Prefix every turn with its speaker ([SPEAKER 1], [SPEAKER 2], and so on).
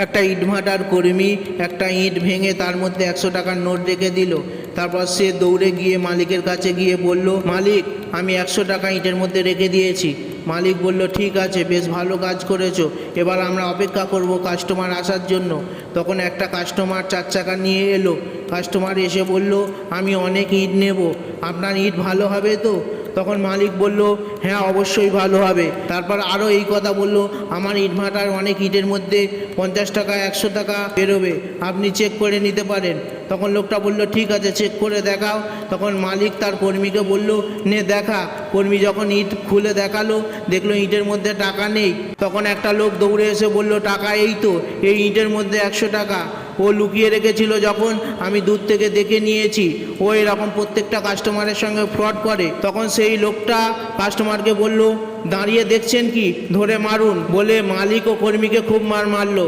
[SPEAKER 1] একটা ইটভাটার কর্মী একটা ইট ভেঙে তার মধ্যে 100 টাকার নোট রেখে দিল। তারপর সে দৌড়ে গিয়ে মালিকের কাছে গিয়ে বলল, মালিক আমি 100 টাকা ইটের মধ্যে রেখে দিয়েছি। মালিক বলল, ঠিক আছে, বেশ ভালো কাজ করেছো, এবার আমরা অপেক্ষা করব কাস্টমার আসার জন্য। তখন একটা কাস্টমার 4 চাকা নিয়ে এলো। কাস্টমার এসে বলল, আমি অনেক ইট নেব, আপনার ইট ভালো হবে তো? তখন মালিক বলল, হ্যাঁ অবশ্যই ভালো হবে। তারপর আরও এই কথা বলল, আমার ইটভাটার অনেক ইটের মধ্যে 50 টাকা 100 টাকা বেরোবে, আপনি চেক করে নিতে পারেন। তখন লোকটা বলল, ঠিক আছে, চেক করে দেখাও। তখন মালিক তার কর্মীকে বলল, নে দেখা। কর্মী যখন ইট খুলে দেখালো, দেখলো ইটের মধ্যে টাকা নেই। তখন একটা লোক দৌড়ে এসে বলল, টাকা এই তো, এই ইটের মধ্যে 100 টাকা। ও লুকিয়ে রেখেছিল, যখন আমি দূর থেকে দেখে নিয়েছি। ও এরকম প্রত্যেকটা কাস্টমারের সঙ্গে ফ্রড করে। তখন সেই লোকটা কাস্টমারকে বলল, দাঁড়িয়ে দেখছেন কি, ধরে মারুন, বলে মালিক ও কর্মীকে খুব মারলো।